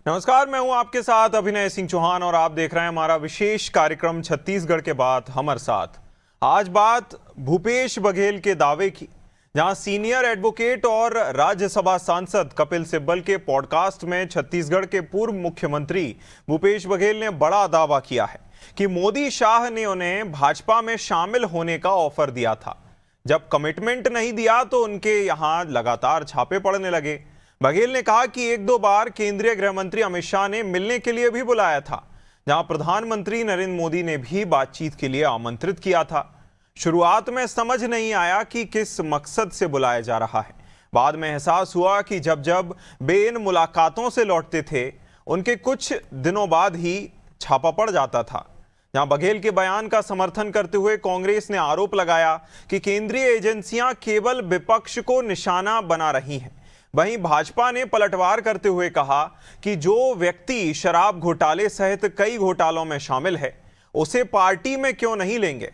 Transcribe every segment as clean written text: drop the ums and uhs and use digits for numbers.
नमस्कार, मैं हूं आपके साथ अभिनय सिंह चौहान और आप देख रहे हैं हमारा विशेष कार्यक्रम छत्तीसगढ़ के बाद हमर साथ। आज बात भूपेश बघेल के दावे की, जहां सीनियर एडवोकेट और राज्यसभा सांसद कपिल सिब्बल के पॉडकास्ट में छत्तीसगढ़ के पूर्व मुख्यमंत्री भूपेश बघेल ने बड़ा दावा किया है कि मोदी शाह ने उन्हें भाजपा में शामिल होने का ऑफर दिया था। जब कमिटमेंट नहीं दिया तो उनके यहां लगातार छापे पड़ने लगे। बघेल ने कहा कि एक दो बार केंद्रीय गृह मंत्री अमित शाह ने मिलने के लिए भी बुलाया था, जहां प्रधानमंत्री नरेंद्र मोदी ने भी बातचीत के लिए आमंत्रित किया था। शुरुआत में समझ नहीं आया कि किस मकसद से बुलाया जा रहा है। बाद में एहसास हुआ कि जब जब वे इन मुलाकातों से लौटते थे, उनके कुछ दिनों बाद ही छापा पड़ जाता था। जहां बघेल के बयान का समर्थन करते हुए कांग्रेस ने आरोप लगाया कि केंद्रीय एजेंसियां केवल विपक्ष को निशाना बना रही हैं। वहीं भाजपा ने पलटवार करते हुए कहा कि जो व्यक्ति शराब घोटाले सहित कई घोटालों में शामिल है, उसे पार्टी में क्यों नहीं लेंगे।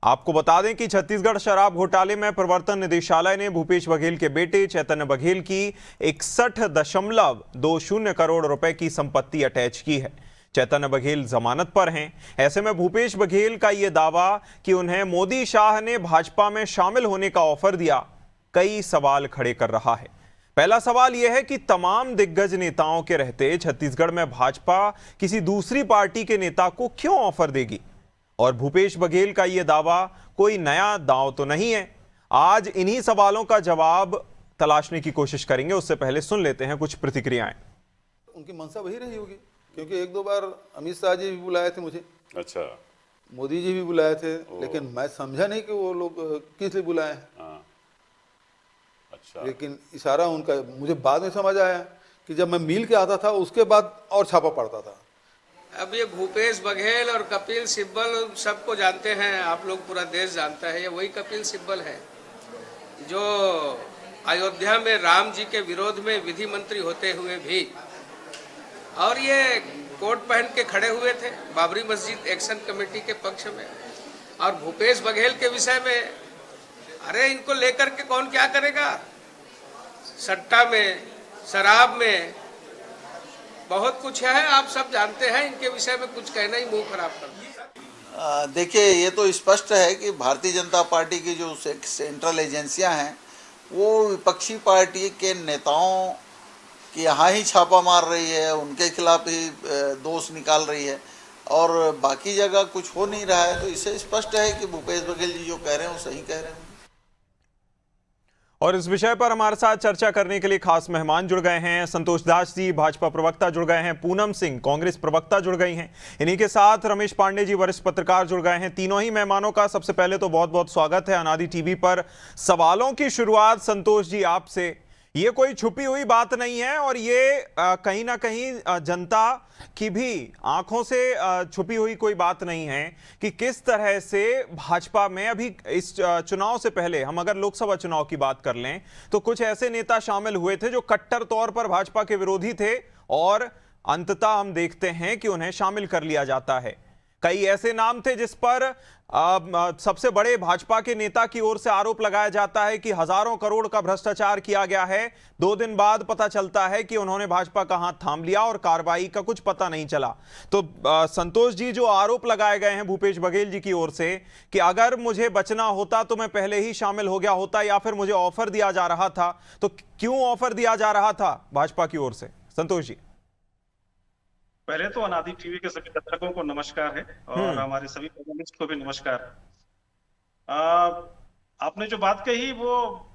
आपको बता दें कि छत्तीसगढ़ शराब घोटाले में प्रवर्तन निदेशालय ने भूपेश बघेल के बेटे चैतन्य बघेल की 61.20 करोड़ रुपए की संपत्ति अटैच की है। चैतन्य बघेल जमानत पर हैं। ऐसे में भूपेश बघेल का यह दावा कि उन्हें मोदी शाह ने भाजपा में शामिल होने का ऑफर दिया, कई सवाल खड़े कर रहा है। पहला सवाल यह है कि तमाम दिग्गज नेताओं के रहते छत्तीसगढ़ में भाजपा किसी दूसरी पार्टी के नेता को क्यों ऑफर देगी, और भूपेश बघेल का यह दावा कोई नया दांव तो नहीं है। आज इन्हीं सवालों का जवाब तलाशने की कोशिश करेंगे। उससे पहले सुन लेते हैं कुछ प्रतिक्रियाएं। उनकी मंशा वही रही होगी, क्योंकि एक दो बार अमित शाह जी भी बुलाए थे मुझे, अच्छा, मोदी जी भी बुलाए थे, लेकिन मैं समझा नहीं कि वो लोग किस लिए बुलाए हैं। अच्छा। लेकिन इशारा उनका मुझे बाद में समझ आया कि जब मैं मिल के आता था उसके बाद और छापा पड़ता था। अब ये भूपेश बघेल और कपिल सिब्बल सबको जानते हैं, आप लोग, पूरा देश जानता है। ये वही कपिल सिब्बल है जो अयोध्या में राम जी के विरोध में विधि मंत्री होते हुए भी, और ये कोट पहन के खड़े हुए थे बाबरी मस्जिद एक्शन कमेटी के पक्ष में। और भूपेश बघेल के विषय में, अरे इनको लेकर के कौन क्या करेगा। सट्टा में, शराब में बहुत कुछ है, आप सब जानते हैं। इनके विषय में कुछ कहना ही मुंह खराब कर दिया। देखिए, ये तो स्पष्ट है कि भारतीय जनता पार्टी की जो सेंट्रल एजेंसियां हैं वो विपक्षी पार्टी के नेताओं कि यहाँ ही छापा मार रही है, उनके खिलाफ ही दोष निकाल रही है और बाकी जगह कुछ हो नहीं रहा है। तो इससे स्पष्ट है कि भूपेश बघेल जी जो कह रहे हैं वो सही कह रहे हैं। और इस विषय पर हमारे साथ चर्चा करने के लिए खास मेहमान जुड़ गए हैं। संतोष दास जी, भाजपा प्रवक्ता, जुड़ गए हैं। पूनम सिंह, कांग्रेस प्रवक्ता, जुड़ गई हैं। इन्हीं के साथ रमेश पांडे जी, वरिष्ठ पत्रकार, जुड़ गए हैं। तीनों ही मेहमानों का सबसे पहले तो बहुत बहुत स्वागत है अनादि टीवी पर। सवालों की शुरुआत संतोष जी आपसे। ये कोई छुपी हुई बात नहीं है और ये कहीं ना कहीं जनता की भी आंखों से छुपी हुई कोई बात नहीं है कि किस तरह से भाजपा में अभी इस चुनाव से पहले, हम अगर लोकसभा चुनाव की बात कर लें तो कुछ ऐसे नेता शामिल हुए थे जो कट्टर तौर पर भाजपा के विरोधी थे और अंततः हम देखते हैं कि उन्हें शामिल कर लिया जाता है। कई ऐसे नाम थे जिस पर सबसे बड़े भाजपा के नेता की ओर से आरोप लगाया जाता है कि हजारों करोड़ का भ्रष्टाचार किया गया है। 2 दिन बाद पता चलता है कि उन्होंने भाजपा का हाथ थाम लिया और कार्रवाई का कुछ पता नहीं चला। तो संतोष जी, जो आरोप लगाए गए हैं भूपेश बघेल जी की ओर से कि अगर मुझे बचना होता तो मैं पहले ही शामिल हो गया होता, या फिर मुझे ऑफर दिया जा रहा था, तो क्यों ऑफर दिया जा रहा था भाजपा की ओर से? संतोष जी। पहले तो अनादि टीवी के सभी दर्शकों को नमस्कार है और हमारे सभी पैनलिस्ट को भी नमस्कार। आपने जो बात कही वो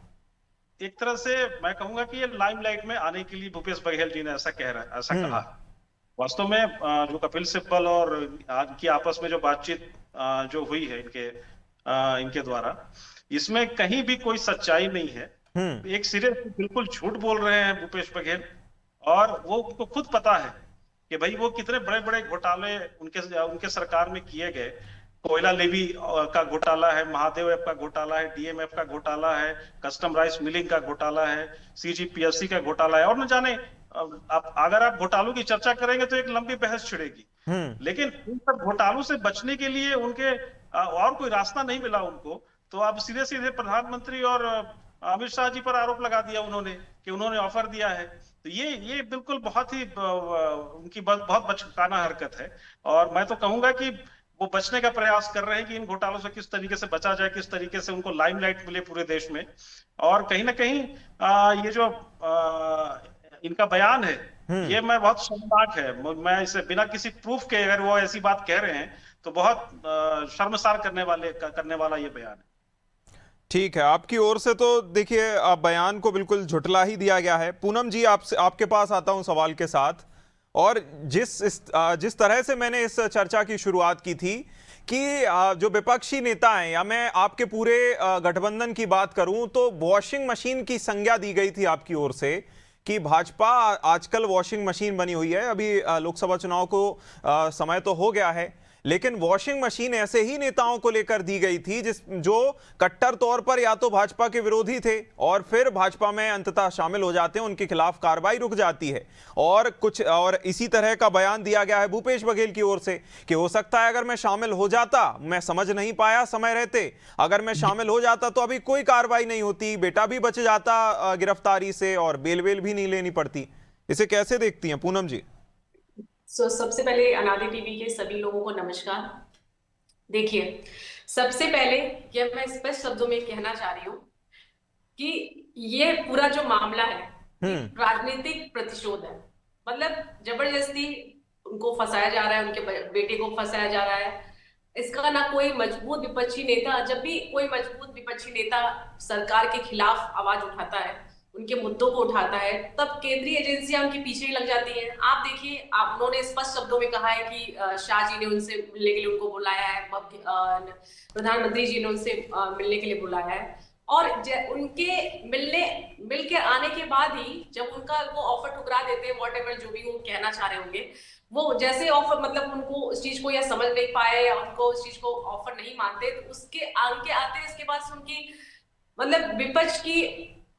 एक तरह से मैं कहूंगा कि ये लाइमलाइट में आने के लिए भूपेश बघेल जी ने ऐसा कहा। वास्तव में जो कपिल सिब्बल और इनकी आपस में जो बातचीत जो हुई है इनके द्वारा, इसमें कहीं भी कोई सच्चाई नहीं है। एक सिरे से बिल्कुल झूठ बोल रहे हैं भूपेश बघेल, और वो उनको खुद पता है कि भाई वो कितने बड़े बड़े घोटाले उनके सरकार में किए गए। कोयला लेवी का घोटाला है, महादेव ऐप का घोटाला है, डीएमएफ का घोटाला है, कस्टम राइस मिलिंग का घोटाला है, सीजीपीएफसी का घोटाला है, और न जाने अगर आप घोटालों की चर्चा करेंगे तो एक लंबी बहस छिड़ेगी। लेकिन इन सब घोटालों से बचने के लिए उनके और कोई रास्ता नहीं मिला उनको, तो अब सीधे सीधे प्रधानमंत्री और अमित शाह जी पर आरोप लगा दिया उन्होंने कि उन्होंने ऑफर दिया है। तो ये बिल्कुल बहुत ही उनकी बहुत बचकाना हरकत है। और मैं तो कहूंगा कि वो बचने का प्रयास कर रहे हैं कि इन घोटालों से किस तरीके से बचा जाए, किस तरीके से उनको लाइमलाइट मिले पूरे देश में। और कहीं ना कहीं ये जो इनका बयान है, ये मैं बहुत शर्मनाक है। मैं इसे बिना किसी प्रूफ के अगर वो ऐसी बात कह रहे हैं तो बहुत शर्मसार करने वाला ये बयान है। ठीक है, आपकी ओर से तो देखिए बयान को बिल्कुल झुटला ही दिया गया है। पूनम जी, आपके पास आता हूं सवाल के साथ। और जिस तरह से मैंने इस चर्चा की शुरुआत की थी कि जो विपक्षी नेता हैं, या मैं आपके पूरे गठबंधन की बात करूं तो वॉशिंग मशीन की संज्ञा दी गई थी आपकी ओर से कि भाजपा आजकल वॉशिंग मशीन बनी हुई है। अभी लोकसभा चुनाव को समय तो हो गया है, लेकिन वॉशिंग मशीन ऐसे ही नेताओं को लेकर दी गई थी जो कट्टर तौर पर या तो भाजपा के विरोधी थे और फिर भाजपा में अंततः शामिल हो जाते हैं, उनके खिलाफ कार्रवाई रुक जाती है। और इसी तरह का बयान दिया गया है भूपेश बघेल की ओर से कि हो सकता है अगर मैं शामिल हो जाता, मैं समझ नहीं पाया समय रहते, अगर मैं शामिल हो जाता तो अभी कोई कार्रवाई नहीं होती, बेटा भी बच जाता गिरफ्तारी से और बेल भी नहीं लेनी पड़ती। इसे कैसे देखती हैं पूनम जी? सबसे पहले अनादि टीवी के सभी लोगों को नमस्कार। देखिए, सबसे पहले यह मैं स्पष्ट शब्दों में कहना चाह रही हूँ कि ये पूरा जो मामला है राजनीतिक प्रतिशोध है। मतलब जबरदस्ती उनको फंसाया जा रहा है, उनके बेटे को फंसाया जा रहा है। इसका ना कोई मजबूत विपक्षी नेता, जब भी कोई मजबूत विपक्षी नेता सरकार के खिलाफ आवाज उठाता है, उनके मुद्दों को उठाता है, तब केंद्रीय एजेंसियां उनके पीछे ही लग जाती हैं। आप देखिए, उन्होंने स्पष्ट शब्दों में कहा है कि शाह जी ने उनसे मिलने के लिए उनको बुलाया है, प्रधानमंत्री जी ने उनसे मिलने के लिए बुलाया है। और उनके मिल के आने के बाद ही जब उनका वो ऑफर ठुकरा देते हैं, व्हाटएवर जो भी वो कहना चाह रहे होंगे, वो जैसे ऑफर मतलब उनको उस चीज को या समझ नहीं पाए या उनको उस चीज को ऑफर नहीं मानते, तो उसके आगे आते इसके बाद उनकी मतलब विपक्ष की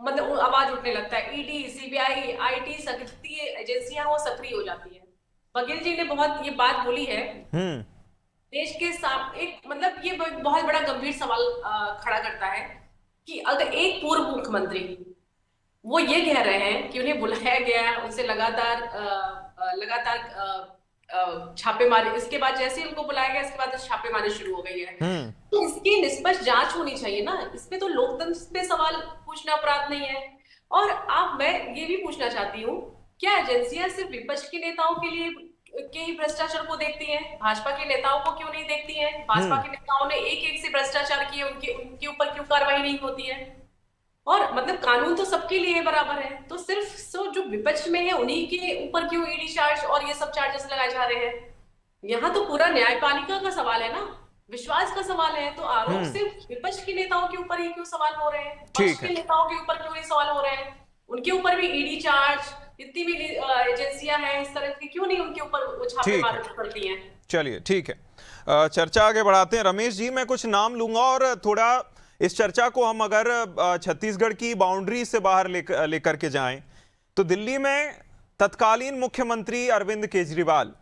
मतलब आवाज उठने लगता है। ईडी, सीबीआई, आईटी सक्रिय एजेंसियां वो सक्रिय हो जाती है। बघेल जी ने बहुत ये बात बोली है देश के सामने, एक मतलब ये बहुत बड़ा गंभीर सवाल खड़ा करता है कि अगर एक पूर्व मुख्यमंत्री वो ये कह रहे हैं कि उन्हें बुलाया गया है, उनसे लगातार छापेमारी, इसके बाद जैसे ही उनको बुलाया गया इसके बाद छापेमारी शुरू हो गई है, तो इसकी निष्पक्ष जांच होनी चाहिए ना। इसमें तो लोकतंत्र पे सवाल पूछना अपराध नहीं है। और मैं ये भी पूछना चाहती हूँ, क्या एजेंसियां सिर्फ विपक्ष के नेताओं के लिए के ही भ्रष्टाचार को देखती हैं, भाजपा के नेताओं को क्यों नहीं देखती हैं? भाजपा के नेताओं ने एक से भ्रष्टाचार किए, उनके ऊपर क्यों कार्रवाई नहीं होती है? और मतलब कानून तो सबके लिए बराबर है, तो सिर्फ जो विपक्ष में है उन्हीं के ऊपर क्यों ईडी चार्ज और ये सब चार्जेस लगाए जा रहे हैं? यहाँ तो पूरा न्यायपालिका का सवाल है ना, विश्वास का सवाल है। तो आरोप सिर्फ विपक्ष के नेताओं के ऊपर ही क्यों सवाल हो रहे हैं, पक्ष के नेताओं के ऊपर क्यों नहीं सवाल हो रहे हैं? उनके ऊपर भी ईडी चार्ज, जितनी भी एजेंसियां हैं इस तरह की, क्यों नहीं उनके ऊपर छापेमारी करती हैं? चलिए, ठीक है, चर्चा आगे बढ़ाते हैं। रमेश जी, मैं कुछ नाम लूंगा और थोड़ा इस चर्चा को हम अगर छत्तीसगढ़ की बाउंड्री से बाहर लेकर के जाएं तो दिल्ली में तत्कालीन मुख्यमंत्री अरविंद केजरीवाल,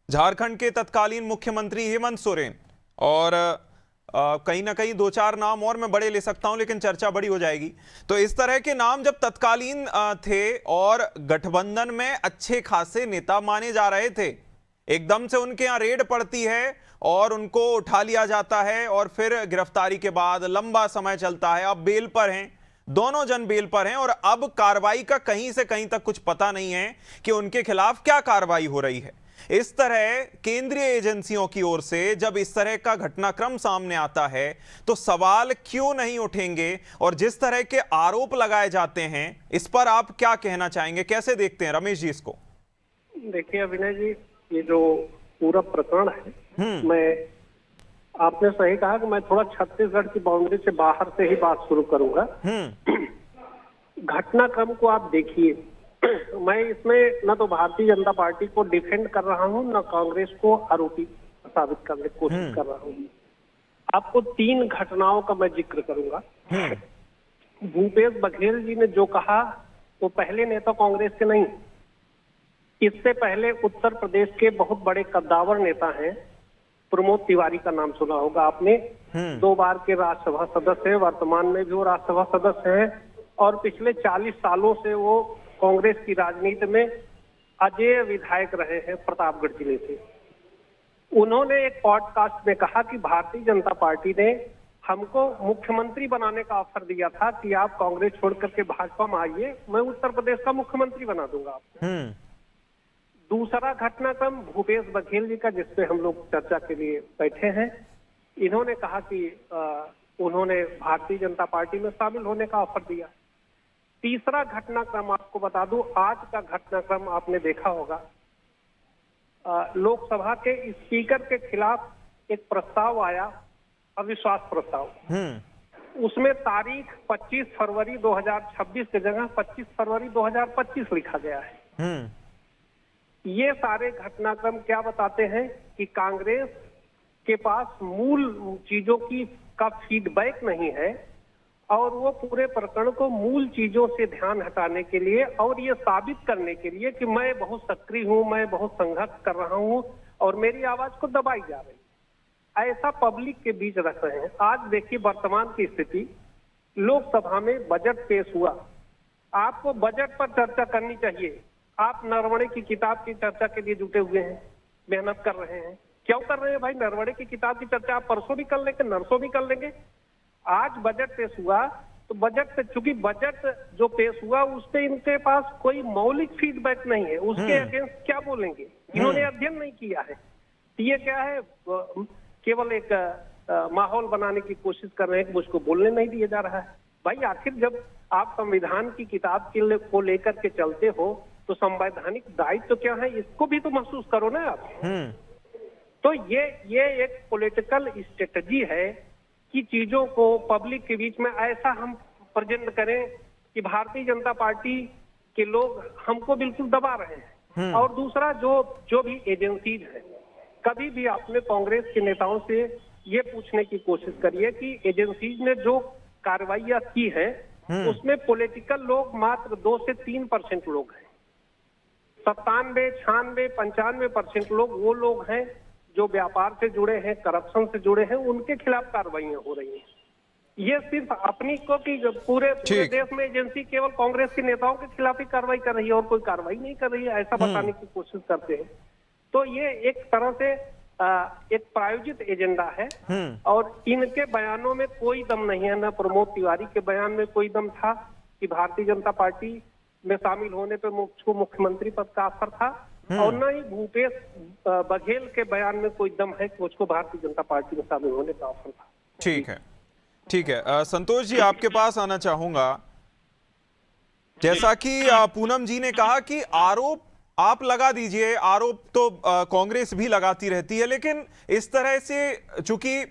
झारखंड के तत्कालीन मुख्यमंत्री हेमंत सोरेन और कहीं ना कहीं 2-4 नाम और मैं बड़े ले सकता हूं, लेकिन चर्चा बड़ी हो जाएगी। तो इस तरह के नाम जब तत्कालीन थे और गठबंधन में अच्छे खासे नेता माने जा रहे थे, एकदम से उनके यहाँ रेड पड़ती है और उनको उठा लिया जाता है और फिर गिरफ्तारी के बाद लंबा समय चलता है। अब बेल पर हैं, दोनों जन बेल पर हैं और अब कार्रवाई का कहीं से कहीं तक कुछ पता नहीं है कि उनके खिलाफ क्या कार्रवाई हो रही है। इस तरह केंद्रीय एजेंसियों की ओर से जब इस तरह का घटनाक्रम सामने आता है तो सवाल क्यों नहीं उठेंगे? और जिस तरह के आरोप लगाए जाते हैं इस पर आप क्या कहना चाहेंगे, कैसे देखते हैं रमेश जी इसको? देखिए अभिनय जी, ये जो पूरा प्रकरण है, मैं आपने सही कहा कि मैं थोड़ा छत्तीसगढ़ की बाउंड्री से बाहर से ही बात शुरू करूंगा। घटनाक्रम को आप देखिए, मैं इसमें न तो भारतीय जनता पार्टी को डिफेंड कर रहा हूं, न कांग्रेस को आरोपी साबित करने की कोशिश कर रहा हूं। आपको 3 घटनाओं का मैं जिक्र करूंगा। भूपेश बघेल जी ने जो कहा वो पहले नेता कांग्रेस के नहीं, इससे पहले उत्तर प्रदेश के बहुत बड़े कद्दावर नेता हैं, प्रमोद तिवारी का नाम सुना होगा आपने, 2 बार के राज्यसभा सदस्य हैं, वर्तमान में भी वो राज्यसभा सदस्य हैं। और पिछले 40 सालों से वो कांग्रेस की राजनीति में अजेय विधायक रहे हैं प्रतापगढ़ जिले से। उन्होंने एक पॉडकास्ट में कहा कि भारतीय जनता पार्टी ने हमको मुख्यमंत्री बनाने का ऑफर दिया था कि आप कांग्रेस छोड़ करके भाजपा में आइए, मैं उत्तर प्रदेश का मुख्यमंत्री बना दूंगा आपको। दूसरा घटनाक्रम भूपेश बघेल जी का, जिसपे हम लोग चर्चा के लिए बैठे हैं। इन्होंने कहा कि उन्होंने भारतीय जनता पार्टी में शामिल होने का ऑफर दिया। तीसरा घटनाक्रम आपको बता दूं, आज का घटनाक्रम आपने देखा होगा, लोकसभा के स्पीकर के खिलाफ एक प्रस्ताव आया, अविश्वास प्रस्ताव। उसमें तारीख 25 फरवरी 2026 की जगह 25 फरवरी 2025 लिखा गया है। ये सारे घटनाक्रम क्या बताते हैं कि कांग्रेस के पास मूल चीजों का फीडबैक नहीं है और वो पूरे प्रकरण को मूल चीजों से ध्यान हटाने के लिए और ये साबित करने के लिए कि मैं बहुत सक्रिय हूं, मैं बहुत संघर्ष कर रहा हूं और मेरी आवाज को दबाई जा रही, ऐसा पब्लिक के बीच रख रहे हैं। आज देखिए वर्तमान की स्थिति, लोकसभा में बजट पेश हुआ, आपको बजट पर चर्चा करनी चाहिए, आप नरवणे की किताब की चर्चा के लिए जुटे हुए हैं, मेहनत कर रहे हैं। क्यों कर रहे हैं भाई? नरवणे की किताब की चर्चा आप परसों भी कर लेंगे, नरसों भी कर लेंगे। आज बजट पेश हुआ तो बजट से, चूंकि बजट जो पेश हुआ उस पे इनके पास कोई मौलिक फीडबैक नहीं है, उसके अगेंस्ट क्या बोलेंगे? इन्होंने अध्ययन नहीं किया है। ये क्या है, केवल एक माहौल बनाने की कोशिश कर रहे हैं कि मुझको बोलने नहीं दिया जा रहा है। भाई आखिर जब आप संविधान की किताब को लेकर के चलते हो तो संवैधानिक दायित्व तो क्या है, इसको भी तो महसूस करो ना आप। तो ये एक पॉलिटिकल स्ट्रेटजी है कि चीजों को पब्लिक के बीच में ऐसा हम प्रेजेंट करें कि भारतीय जनता पार्टी के लोग हमको बिल्कुल दबा रहे हैं। और दूसरा, जो भी एजेंसीज है, कभी भी आपने कांग्रेस के नेताओं से ये पूछने की कोशिश करिए कि एजेंसीज ने जो कार्रवाइयां की है उसमें पॉलिटिकल लोग मात्र 2 से 3% लोग हैं। 97, 96, 95% लोग वो लोग हैं जो व्यापार से जुड़े हैं, करप्शन से जुड़े हैं, उनके खिलाफ कार्रवाइयां हो रही हैं। ये सिर्फ अपनी को कि पूरे देश में एजेंसी केवल कांग्रेस के नेताओं के खिलाफ ही कार्रवाई कर रही है और कोई कार्रवाई नहीं कर रही है, ऐसा बताने की कोशिश करते हैं। तो ये एक तरह से एक प्रायोजित एजेंडा है और इनके बयानों में कोई दम नहीं है। न प्रमोद तिवारी के बयान में कोई दम था कि भारतीय जनता पार्टी में शामिल होने पे मुझको मुख्यमंत्री पद का ऑफर था, और न ही भूपेश बघेल के बयान में कोई दम है कि मुझको भारतीय जनता पार्टी में शामिल होने का ऑफर था। ठीक है, ठीक है। संतोष जी, आपके पास आना चाहूंगा। जैसा कि पूनम जी ने कहा कि आरोप आप लगा दीजिए, आरोप तो कांग्रेस भी लगाती रहती है, लेकिन इस तरह से चूंकि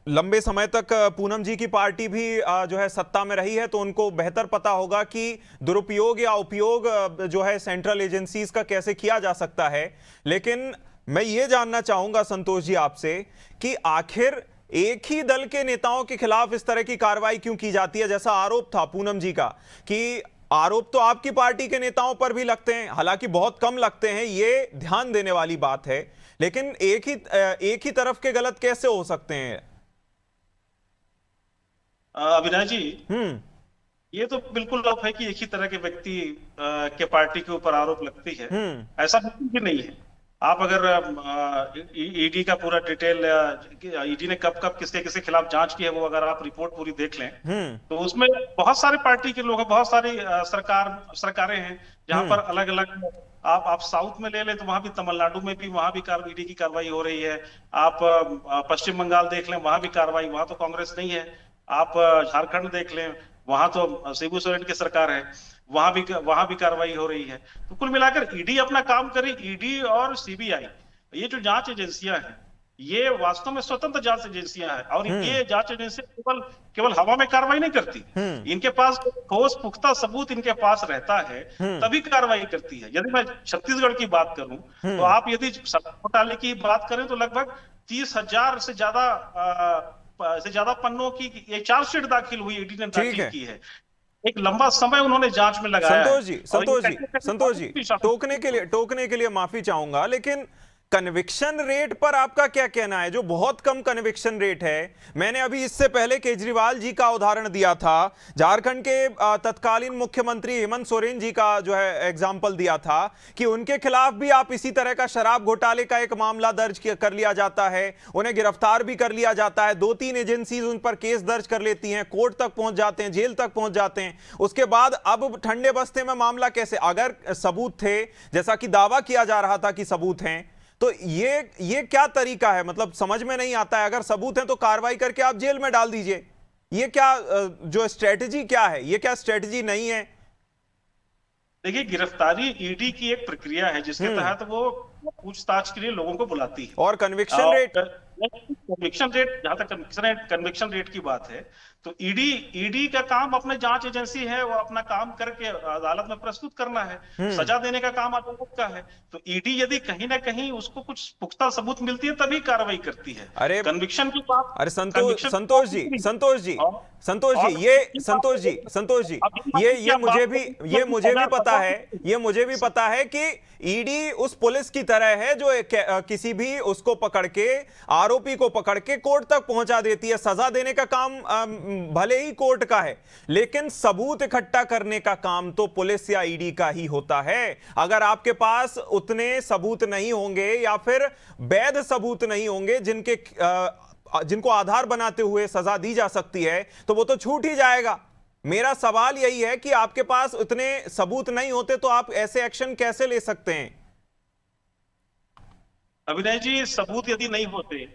लंबे समय तक पूनम जी की पार्टी भी जो है सत्ता में रही है, तो उनको बेहतर पता होगा कि दुरुपयोग या उपयोग जो है सेंट्रल एजेंसीज का कैसे किया जा सकता है। लेकिन मैं ये जानना चाहूंगा संतोष जी आपसे कि आखिर एक ही दल के नेताओं के खिलाफ इस तरह की कार्रवाई क्यों की जाती है? जैसा आरोप था पूनम जी का कि आरोप तो आपकी पार्टी के नेताओं पर भी लगते हैं, हालांकि बहुत कम लगते हैं, ये ध्यान देने वाली बात है, लेकिन एक ही तरफ के गलत कैसे हो सकते हैं? अविनाश जी, ये तो बिल्कुल है कि एक ही तरह के व्यक्ति के पार्टी के ऊपर आरोप लगती है, ऐसा बिल्कुल भी नहीं है। आप अगर ईडी का पूरा डिटेल, ईडी ने कब कब किसके किसके खिलाफ जांच की है, वो अगर आप रिपोर्ट पूरी देख लें तो उसमें बहुत सारे पार्टी के लोग हैं, बहुत सारी सरकारें हैं जहां पर अलग अलग, आप साउथ में ले लें तो वहां भी, तमिलनाडु में भी, वहां भी ईडी की कार्रवाई हो रही है। आप पश्चिम बंगाल देख लें, वहां भी कार्रवाई, वहां तो कांग्रेस नहीं है। आप झारखंड देख लें, वहां तो शिबू सोरेन की सरकार है, वहां भी कार्रवाई हो रही है। तो कुल मिलाकर ईडी अपना काम करे, ईडी और सीबीआई, ये जो जांच एजेंसियां हैं, ये वास्तव में स्वतंत्र जांच एजेंसियां हैं, और ये जांच एजेंसियां केवल हवा में कार्रवाई नहीं करती। इनके पास ठोस पुख्ता सबूत इनके पास रहता है, तभी कार्रवाई करती है। यदि मैं छत्तीसगढ़ की बात करूं तो आप यदि घोटाले की बात करें तो लगभग 30,000 से ज्यादा पन्नों की एक चार्जशीट दाखिल हुई, ईडी ने दाखिल की है। एक लंबा समय उन्होंने जांच में लगाया। संतोष जी, टोकने के लिए माफी चाहूंगा, लेकिन कन्विक्शन रेट पर आपका क्या कहना है, जो बहुत कम कन्विक्शन रेट है? मैंने अभी इससे पहले केजरीवाल जी का उदाहरण दिया था, झारखंड के तत्कालीन मुख्यमंत्री हेमंत सोरेन जी का जो है एग्जाम्पल दिया था कि उनके खिलाफ भी आप इसी तरह का शराब घोटाले का एक मामला दर्ज कर लिया जाता है, उन्हें गिरफ्तार भी कर लिया जाता है, 2-3 एजेंसीज उन पर केस दर्ज कर लेती हैं, कोर्ट तक पहुंच जाते हैं, जेल तक पहुंच जाते हैं। उसके बाद अब ठंडे बस्ते में मामला कैसे, अगर सबूत थे जैसा कि दावा किया जा रहा था कि सबूत हैं, तो ये क्या तरीका है? मतलब समझ में नहीं आता है। अगर सबूत है तो कार्रवाई करके आप जेल में डाल दीजिए। ये क्या जो स्ट्रेटजी क्या है, ये क्या स्ट्रेटजी नहीं है? देखिए, गिरफ्तारी ईडी की एक प्रक्रिया है जिसके तहत वो पूछताछ के लिए लोगों को बुलाती है। और कन्विक्शन रेट, जहां तक कन्विक्शन रेट की बात है, तो ईडी का काम, अपने जांच एजेंसी है, वो अपना काम करके अदालत में प्रस्तुत करना है। सजा देने का काम अदालत का है। तो ईडी यदि कहीं ना कहीं उसको कुछ पुख्ता सबूत मिलती है तभी कार्रवाई करती है। अरे कन्विक्शन की बात, अरे संतोष जी, ये मुझे भी पता है कि ईडी उस पुलिस की तरह है जो किसी भी उसको पकड़ के, आरोपी को पकड़ के कोर्ट तक पहुंचा देती है। सजा देने का काम भले ही कोर्ट का है, लेकिन सबूत इकट्ठा करने का काम तो पुलिस या ईडी का ही होता है। अगर आपके पास उतने सबूत नहीं होंगे या फिर वैध सबूत नहीं होंगे जिनको आधार बनाते हुए सजा दी जा सकती है, तो वो तो छूट ही जाएगा। मेरा सवाल यही है कि आपके पास उतने सबूत नहीं होते तो आप ऐसे एक्शन कैसे ले सकते हैं? अभिनय जी, सबूत यदि नहीं होते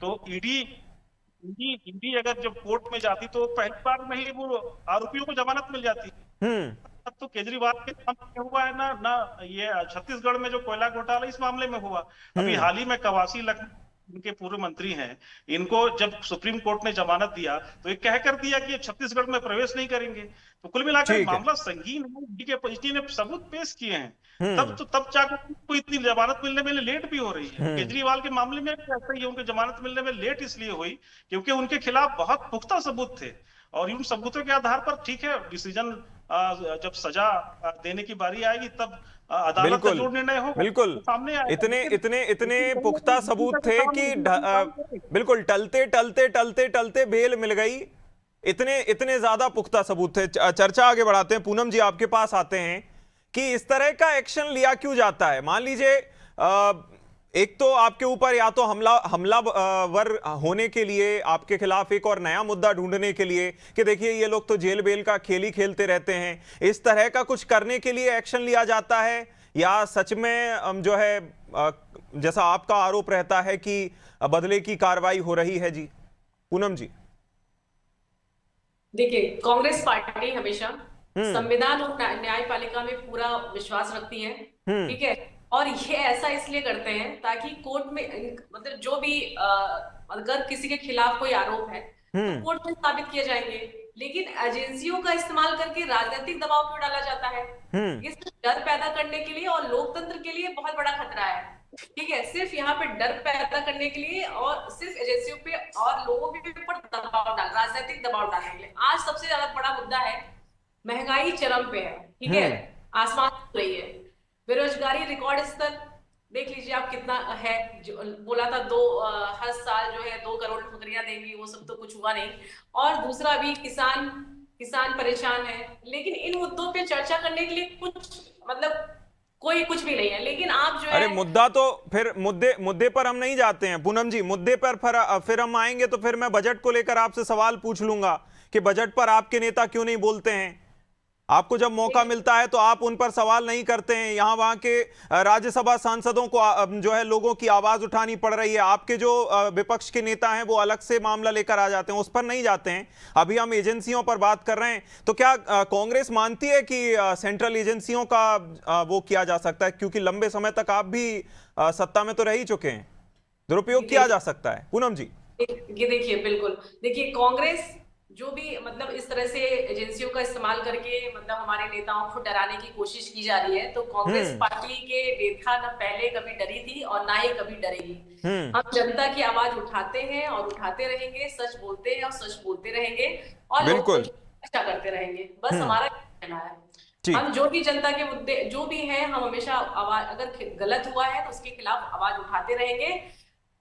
तो ईडी अगर जब कोर्ट में जाती तो पहली बार में ही वो आरोपियों को जमानत मिल जाती। अब तो केजरीवाल के सामने हुआ है ना ये छत्तीसगढ़ में जो कोयला घोटाला इस मामले में हुआ। अभी हाल ही में कवासी लखनऊ, इनके पूर्व मंत्री हैं, इनको जब सुप्रीम कोर्ट ने जमानत दिया तो ये कहकर दिया कि छत्तीसगढ़ में प्रवेश नहीं करेंगे। तो कुल मिलाकर मामला संगीन है। ईडी ने सबूत पेश किए हैं, तब जाकर को इतनी जमानत मिलने में लेट भी हो रही है। केजरीवाल के मामले में ऐसा ही है, उनकी जमानत मिलने में लेट इसलिए हुई क्योंकि उनके खिलाफ बहुत पुख्ता सबूत थे, और इन सबूतों के आधार पर ठीक है, डिसीजन जब सजा देने की बारी आएगी तब अदालत का जो निर्णय होगा बिल्कुल सामने आएगा। इतने पुख्ता सबूत थे कि बिल्कुल टलते बेल मिल गई। इतने ज्यादा पुख्ता सबूत थे। चर्चा आगे बढ़ाते हैं। पूनम जी, आपके पास आते हैं कि इस तरह का एक्शन लिया क्यों जाता है? मान लीजिए एक तो आपके ऊपर या तो हमलावर होने के लिए, आपके खिलाफ एक और नया मुद्दा ढूंढने के लिए कि देखिए ये लोग तो जेल बेल का खेल ही खेलते रहते हैं, इस तरह का कुछ करने के लिए एक्शन लिया जाता है, या सच में जो है जैसा आपका आरोप रहता है कि बदले की कार्रवाई हो रही है? जी पूनम जी। देखिए, कांग्रेस पार्टी हमेशा संविधान और न्यायपालिका में पूरा विश्वास रखती है, ठीक है, और ये ऐसा इसलिए करते हैं ताकि कोर्ट में, मतलब जो भी अगर किसी के खिलाफ कोई आरोप है तो कोर्ट में साबित किए जाएंगे। लेकिन एजेंसियों का इस्तेमाल करके राजनीतिक दबाव क्यों डाला जाता है? इससे डर पैदा करने के लिए, और लोकतंत्र के लिए बहुत बड़ा खतरा है, ठीक है। सिर्फ यहाँ पे डर पैदा करने के लिए और सिर्फ एजेंसियों पे और लोगों के ऊपर दबाव डाल, राजनीतिक दबाव डालने के लिए। आज सबसे ज्यादा बड़ा मुद्दा है, महंगाई चरम पे है, ठीक है, आसमान छू रही है, बेरोजगारी रिकॉर्ड स्तर देख लीजिए आप कितना है। जो बोला था हर साल जो है 2 करोड़ नौकरियां देंगी, वो सब तो कुछ हुआ नहीं। और दूसरा भी किसान परेशान है, लेकिन इन मुद्दों पे चर्चा करने के लिए कोई कुछ भी नहीं है। लेकिन आप जो है, अरे मुद्दा तो फिर मुद्दे पर हम नहीं जाते हैं पूनम जी। मुद्दे पर फिर हम आएंगे तो फिर मैं बजट को लेकर आपसे सवाल पूछ लूंगा कि बजट पर आपके नेता क्यों नहीं बोलते हैं। आपको जब मौका मिलता है तो आप उन पर सवाल नहीं करते हैं। यहाँ वहाँ के राज्यसभा सांसदों को जो है लोगों की आवाज उठानी पड़ रही है, आपके जो विपक्ष के नेता हैं वो अलग से मामला लेकर आ जाते हैं, उस पर नहीं जाते हैं। अभी हम एजेंसियों पर बात कर रहे हैं, तो क्या कांग्रेस मानती है कि सेंट्रल एजेंसियों का वो किया जा सकता है? क्योंकि लंबे समय तक आप भी सत्ता में तो रह ही चुके हैं, दुरुपयोग किया जा सकता है। पूनम जी, ये देखिए, बिल्कुल देखिए, कांग्रेस जो भी इस तरह से एजेंसियों का इस्तेमाल करके हमारे नेताओं को डराने की कोशिश की जा रही है, तो कांग्रेस पार्टी के नेता न पहले कभी डरी थी और ना ही कभी डरेगी। हम जनता की आवाज उठाते हैं और उठाते रहेंगे, सच बोलते हैं और सच बोलते रहेंगे, और बिल्कुल अच्छा करते रहेंगे। बस हमारा कहना है। जी। हम जो भी जनता के मुद्दे जो भी है, हम हमेशा आवाज, अगर गलत हुआ है तो उसके खिलाफ आवाज उठाते रहेंगे,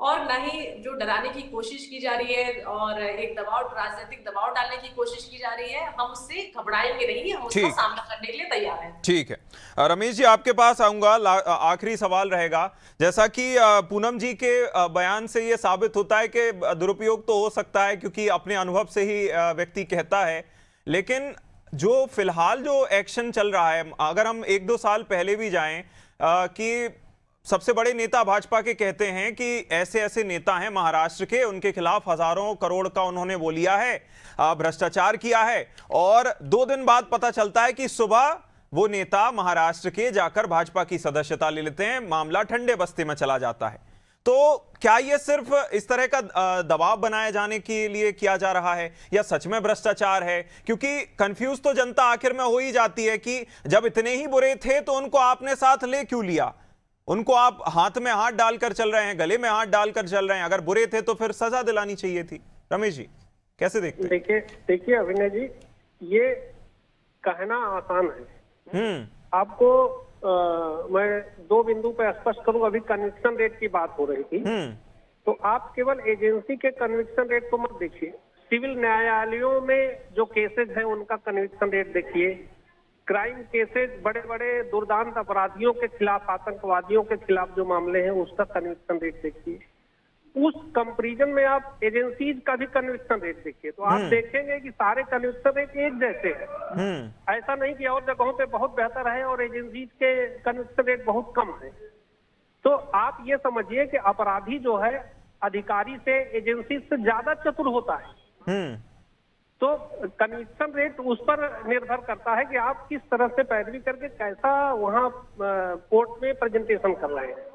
और ना ही जो डराने की कोशिश की जा रही है और एक दबाव, राजनीतिक दबाव डालने की कोशिश की जा रही है, हम उससे घबराएंगे नहीं, हम उसका ठीक। सामना करने के लिए तैयार हैं। ठीक है रमेश जी, आपके पास आऊंगा। आखिरी सवाल रहेगा, जैसा कि पूनम जी के बयान से ये साबित होता है कि दुरुपयोग तो हो सकता है, क्योंकि अपने अनुभव से ही व्यक्ति कहता है, लेकिन जो फिलहाल जो एक्शन चल रहा है, अगर हम 1-2 साल पहले भी जाएं कि सबसे बड़े नेता भाजपा के कहते हैं कि ऐसे ऐसे नेता हैं महाराष्ट्र के, उनके खिलाफ हजारों करोड़ का उन्होंने वो लिया है, भ्रष्टाचार किया है, और 2 दिन बाद पता चलता है कि सुबह वो नेता महाराष्ट्र के जाकर भाजपा की सदस्यता ले लेते हैं, मामला ठंडे बस्ते में चला जाता है। तो क्या ये सिर्फ इस तरह का दबाव बनाए जाने के लिए किया जा रहा है, या सच में भ्रष्टाचार है? क्योंकि कंफ्यूज तो जनता आखिर में हो ही जाती है कि जब इतने ही बुरे थे तो उनको आपने साथ ले क्यों लिया? उनको आप हाथ में हाथ डालकर चल रहे हैं, गले में हाथ डालकर चल रहे हैं। अगर बुरे थे तो फिर सजा दिलानी चाहिए थी। रमेश जी कैसे देखते हैं? देखिए अभिनय जी, ये कहना आसान है। आपको मैं 2 बिंदु पे स्पष्ट करूं। अभी कन्विक्शन रेट की बात हो रही थी, तो आप केवल एजेंसी के कन्विक्शन रेट को मत देखिए, सिविल न्यायालयों में जो केसेज हैं उनका कन्विक्शन रेट देखिए, क्राइम केसेज, बड़े बड़े दुर्दांत अपराधियों के खिलाफ, आतंकवादियों के खिलाफ जो मामले हैं उसका कन्विक्शन रेट देखिए। उस कंपैरिजन में आप एजेंसीज का भी कन्विक्शन रेट देखिए, तो आप देखेंगे कि सारे कन्विक्शन रेट एक जैसे हैं। ऐसा नहीं कि और जगहों पे बहुत बेहतर है और एजेंसीज के कन्विक्शन रेट बहुत कम है। तो आप ये समझिए कि अपराधी जो है अधिकारी से, एजेंसी से ज्यादा चतुर होता है। तो कन्विक्शन रेट उस पर निर्भर करता है कि आप किस तरह से पैरवी करके कैसा वहां कोर्ट में प्रेजेंटेशन कर रहे हैं।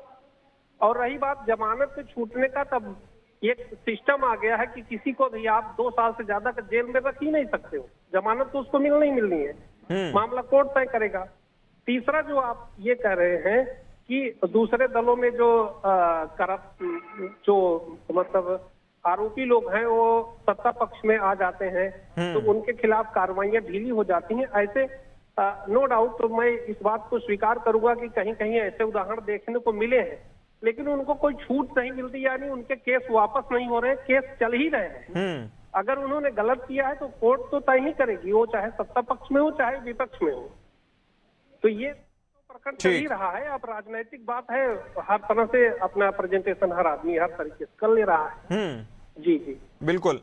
और रही बात जमानत से छूटने का, तब एक सिस्टम आ गया है कि किसी को भी आप 2 साल से ज्यादा का जेल में रख ही नहीं सकते हो, जमानत तो उसको मिलनी ही मिलनी है, मामला कोर्ट तय करेगा। तीसरा जो आप ये कह रहे हैं कि दूसरे दलों में जो करप्ट, जो मतलब आरोपी लोग हैं वो सत्ता पक्ष में आ जाते हैं, तो उनके खिलाफ कार्रवाइयां ढीली हो जाती हैं। ऐसे नो डाउट, तो मैं इस बात को स्वीकार करूंगा कि कहीं कहीं ऐसे उदाहरण देखने को मिले हैं, लेकिन उनको कोई छूट नहीं मिलती, यानी उनके केस वापस नहीं हो रहे, केस चल ही रहे हैं। अगर उन्होंने गलत किया है तो कोर्ट तो तय ही करेगी, वो चाहे सत्ता पक्ष में हो चाहे विपक्ष में हो। तो ये प्रकरण चल ही रहा है। अब राजनीतिक बात है, हर तरह से अपना प्रेजेंटेशन हर आदमी हर तरीके से कर ले रहा है। जी जी बिल्कुल।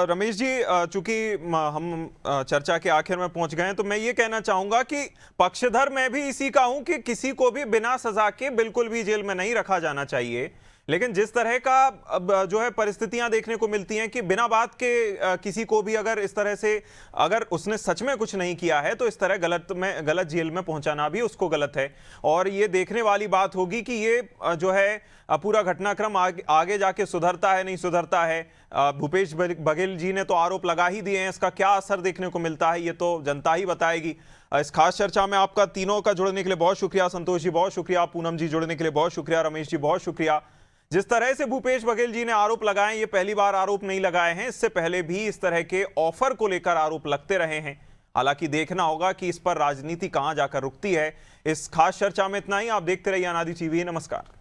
रमेश जी, चूंकि हम चर्चा के आखिर में पहुंच गए हैं, तो मैं ये कहना चाहूंगा कि पक्षधर मैं भी इसी का हूं कि किसी को भी बिना सजा के बिल्कुल भी जेल में नहीं रखा जाना चाहिए। लेकिन जिस तरह का अब जो है परिस्थितियां देखने को मिलती हैं कि बिना बात के किसी को भी अगर इस तरह से, अगर उसने सच में कुछ नहीं किया है तो इस तरह गलत जेल में पहुंचाना भी उसको गलत है। और ये देखने वाली बात होगी कि ये जो है पूरा घटनाक्रम आगे जाके सुधरता है नहीं सुधरता है। भूपेश बघेल जी ने तो आरोप लगा ही दिए हैं, इसका क्या असर देखने को मिलता है ये तो जनता ही बताएगी। इस खास चर्चा में आपका तीनों का जुड़ने के लिए बहुत शुक्रिया। संतोष जी बहुत शुक्रिया, पूनम जी जुड़ने के लिए बहुत शुक्रिया, रमेश जी बहुत शुक्रिया। जिस तरह से भूपेश बघेल जी ने आरोप लगाए, ये पहली बार आरोप नहीं लगाए हैं, इससे पहले भी इस तरह के ऑफर को लेकर आरोप लगते रहे हैं। हालांकि देखना होगा कि इस पर राजनीति कहां जाकर रुकती है। इस खास चर्चा में इतना ही। आप देखते रहिए अनादि टीवी। नमस्कार।